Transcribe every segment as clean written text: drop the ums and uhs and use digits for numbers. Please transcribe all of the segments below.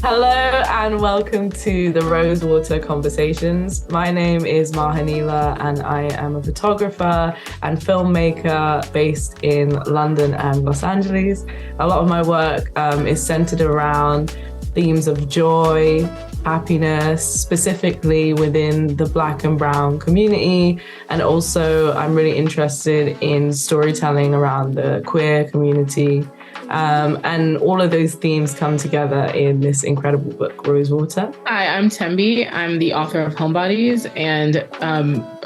Hello and welcome to the Rosewater Conversations. My name is Mahaneela and I am a photographer and filmmaker based in London and Los Angeles. A lot of my work is centered around themes of joy, happiness, specifically within the Black and Brown community. And also I'm really interested in storytelling around the queer community. And all of those themes come together in this incredible book, Rosewater. Hi, I'm Tembe. I'm the author of Homebodies and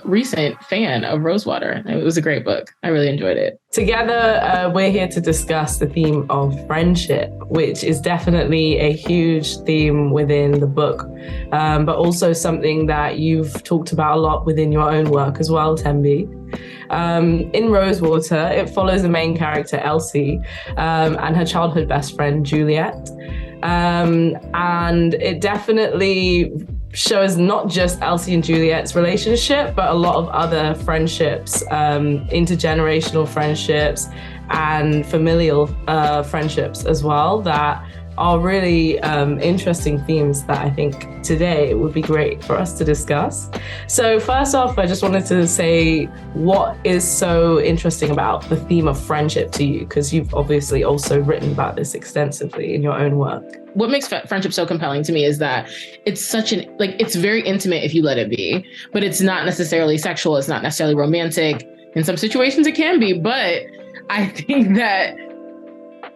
recent fan of Rosewater. It was a great book. I really enjoyed it. Together, we're here to discuss the theme of friendship, which is definitely a huge theme within the book, but also something that you've talked about a lot within your own work as well, Tembe. In Rosewater, it follows the main character, Elsie, and her childhood best friend, Juliet. And it definitely shows not just Elsie and Juliet's relationship, but a lot of other friendships, intergenerational friendships and familial friendships as well, that are really interesting themes that I think today would be great for us to discuss. So first off, I just wanted to say, what is so interesting about the theme of friendship to you? Because you've obviously also written about this extensively in your own work. What makes friendship so compelling to me is that it's it's very intimate if you let it be, but it's not necessarily sexual. It's not necessarily romantic. In some situations it can be, but I think that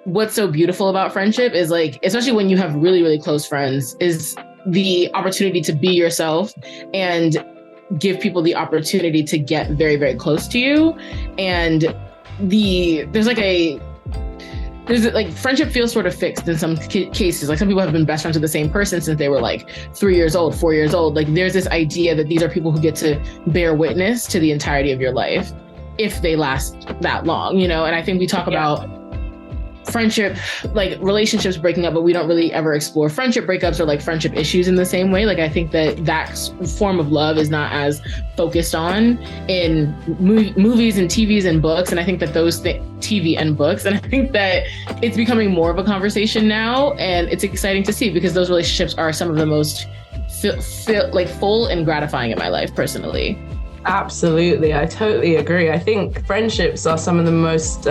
what's so beautiful about friendship is especially when you have really, really close friends, is the opportunity to be yourself and give people the opportunity to get very, very close to you. And friendship feels sort of fixed in some cases. Like some people have been best friends with the same person since they were 3 years old, 4 years old. There's this idea that these are people who get to bear witness to the entirety of your life if they last that long, and I think we talk about friendship, relationships breaking up, but we don't really ever explore friendship breakups or friendship issues in the same way. I think that form of love is not as focused on in movies and TVs and books. And I think that TV and books, and I think that it's becoming more of a conversation now. And it's exciting to see because those relationships are some of the most full and gratifying in my life personally. Absolutely. I totally agree. I think friendships are some of the most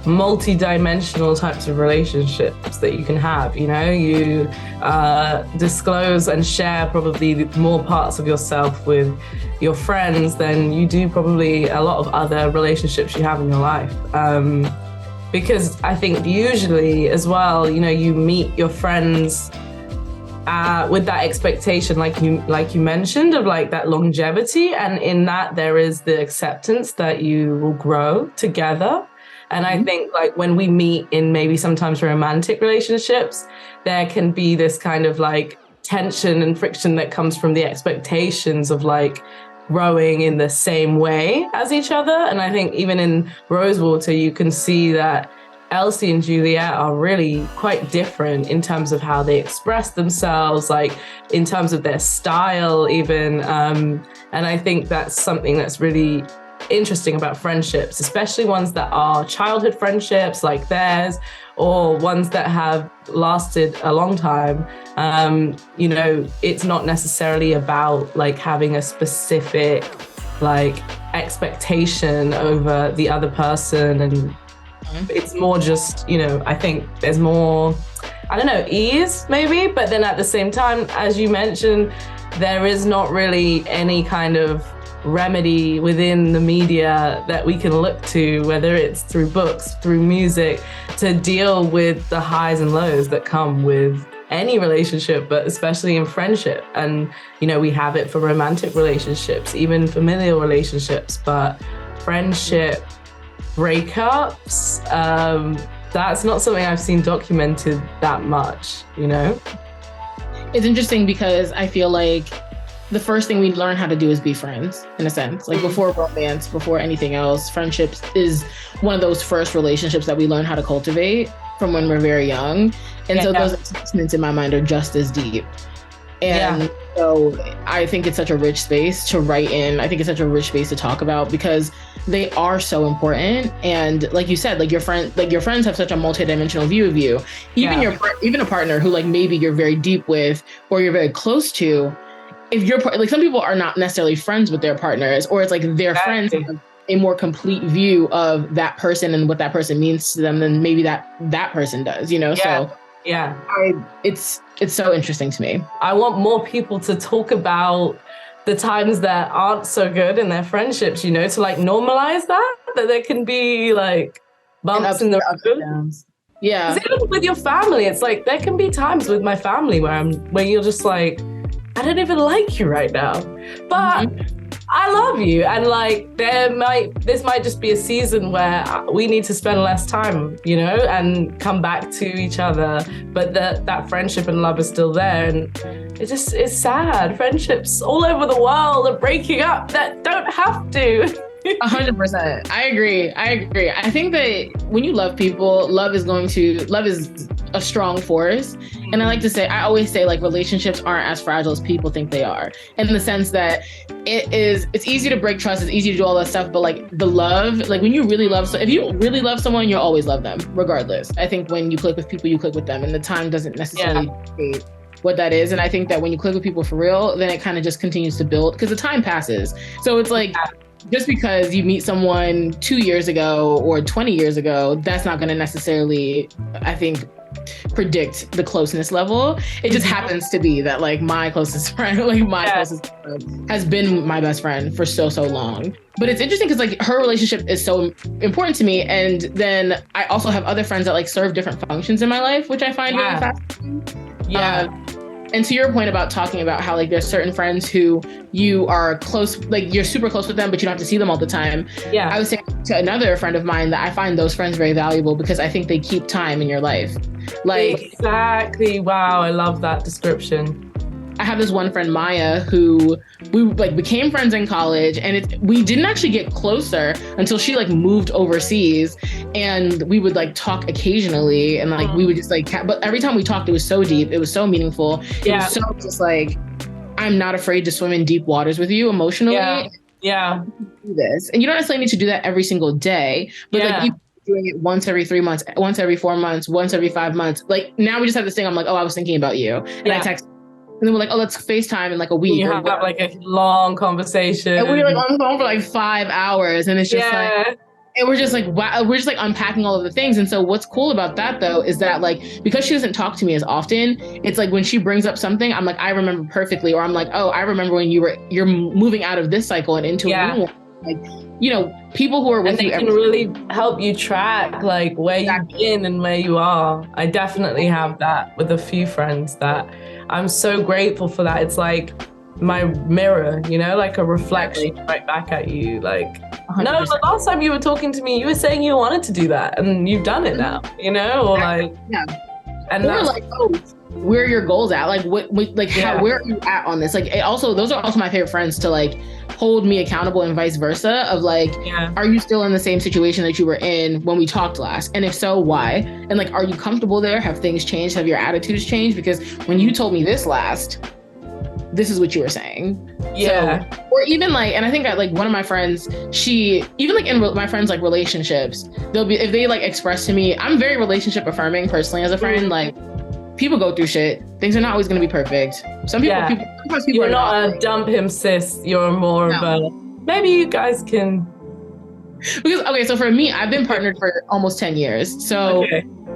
multi-dimensional types of relationships that you can have. You disclose and share probably more parts of yourself with your friends than you do probably a lot of other relationships you have in your life, because I think usually as well, you meet your friends with that expectation, like you mentioned, of that longevity, and in that there is the acceptance that you will grow together. And I think when we meet in maybe sometimes romantic relationships, there can be this kind of tension and friction that comes from the expectations of growing in the same way as each other. And I think even in Rosewater, you can see that Elsie and Juliet are really quite different in terms of how they express themselves, in terms of their style even. And I think that's something that's really interesting about friendships, especially ones that are childhood friendships like theirs, or ones that have lasted a long time. It's not necessarily about having a specific expectation over the other person, and it's more just, I think there's more, ease maybe, but then at the same time, as you mentioned, there is not really any kind of remedy within the media that we can look to, whether it's through books, through music, to deal with the highs and lows that come with any relationship, but especially in friendship. And, we have it for romantic relationships, even familial relationships, but friendship breakups, that's not something I've seen documented that much, It's interesting because I feel the first thing we learn how to do is be friends, in a sense. Before romance, before anything else, friendships is one of those first relationships that we learn how to cultivate from when we're very young. And so those attachments in my mind are just as deep. And so I think it's such a rich space to write in. I think it's such a rich space to talk about because they are so important. And like you said, like your friends have such a multidimensional view of you. Even a partner who like maybe you're very deep with or you're very close to. If you're like, some people are not necessarily friends with their partners, or it's like their friends have a more complete view of that person and what that person means to them than maybe that person does, you know? So it's so interesting to me. I want more people to talk about the times that aren't so good in their friendships, you know, to like normalize that there can be like bumps in the road. Yeah. Even with your family, it's like there can be times with my family where you're just like, I don't even like you right now, but I love you. And like, this might just be a season where we need to spend less time, you know, and come back to each other. But that friendship and love is still there. And it's sad. Friendships all over the world are breaking up that don't have to. 100%. I agree. I think that when you love people, love is a strong force. And I always say like relationships aren't as fragile as people think they are. In the sense that it's easy to break trust, it's easy to do all that stuff, but like the love, like when you really love, if you really love someone, you'll always love them regardless. I think when you click with people, you click with them, and the time doesn't necessarily dictate what that is. And I think that when you click with people for real, then it kind of just continues to build because the time passes. So it's like, just because you meet someone 2 years ago or 20 years ago, that's not going to necessarily, I think, predict the closeness level. It just happens to be that like my closest friend, closest friend has been my best friend for so long. But it's interesting because like her relationship is so important to me. And then I also have other friends that like serve different functions in my life, which I find really fascinating. And to your point about talking about how like there's certain friends who you are close, like you're super close with them, but you don't have to see them all the time. Yeah. I was saying to another friend of mine that I find those friends very valuable because I think they keep time in your life. Like exactly. Wow. I love that description. I have this one friend, Maya, who we like became friends in college, and we didn't actually get closer until she like moved overseas, and we would like talk occasionally, and like we would just like, but every time we talked, it was so deep, it was so meaningful, it was so just like, I'm not afraid to swim in deep waters with you emotionally. Yeah. Do this, and you don't necessarily need to do that every single day, but like you doing it once every 3 months, once every 4 months, once every 5 months. Like now we just have this thing. I'm like, oh, I was thinking about you, and I text. And then we're like, oh, let's FaceTime in like a week. You have like a long conversation. And we're like on the phone for like 5 hours. And it's just like, and we're just like, wow, we're just like unpacking all of the things. And so what's cool about that though, is that like, because she doesn't talk to me as often, it's like when she brings up something, I'm like, I remember perfectly. Or I'm like, oh, I remember when you're moving out of this cycle and into a new one. Like, you know, people who are with you. And they can really help you track like where you've been and where you are. I definitely have that with a few friends that I'm so grateful for that. It's like my mirror, you know, like a reflection right back at you. Like, 100%. No, the last time you were talking to me, you were saying you wanted to do that and you've done it now, you know, or like, and we're like, oh, where are your goals at? Like, where are you at on this? Like, those are also my favorite friends to like hold me accountable and vice versa of like, are you still in the same situation that you were in when we talked last? And if so, why? And like, are you comfortable there? Have things changed? Have your attitudes changed? Because when you told me this last, this is what you were saying. So, or even like, and I think like one of my friends, even like in my friends, like relationships, if they like express to me, I'm very relationship affirming personally as a friend, like, people go through shit. Things are not always going to be perfect. Sometimes people you're not a dump him sis. You're more of a, maybe you guys can. Because, okay, so for me, I've been partnered for almost 10 years. So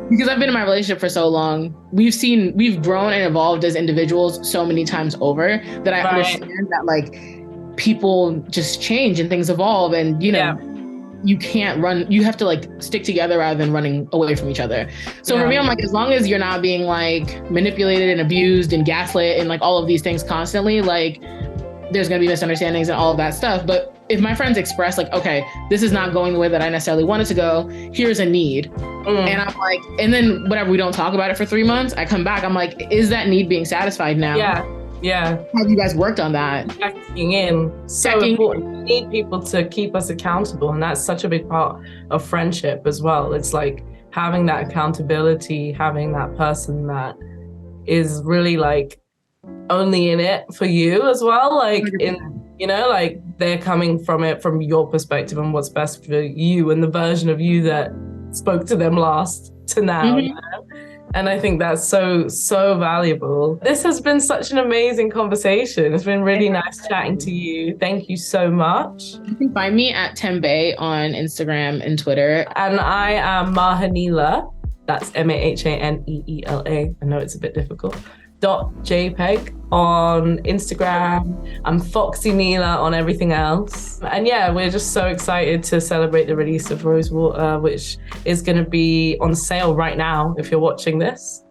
because I've been in my relationship for so long, we've grown and evolved as individuals so many times over that I understand that like people just change and things evolve, and you know, you can't run, you have to like stick together rather than running away from each other. So for me, I'm like, as long as you're not being like manipulated and abused and gaslit and like all of these things constantly, like there's going to be misunderstandings and all of that stuff. But if my friends express like, okay, this is not going the way that I necessarily want it to go, here's a need. And I'm like, and then whenever we don't talk about it for 3 months, I come back, I'm like, is that need being satisfied now? Yeah. Have you guys worked on that? Checking in. So important. We need people to keep us accountable. And that's such a big part of friendship as well. It's like having that accountability, having that person that is really like only in it for you as well. Like 100%. like they're coming from it from your perspective and what's best for you and the version of you that spoke to them last to now. And I think that's so, so valuable. This has been such an amazing conversation. It's been really nice chatting to you. Thank you so much. You can find me at Tembe on Instagram and Twitter. And I am Mahaneela. That's Mahaneela. I know it's a bit difficult. .jpeg on Instagram. I'm Foxy Neela on everything else. And yeah, we're just so excited to celebrate the release of Rosewater, which is going to be on sale right now if you're watching this.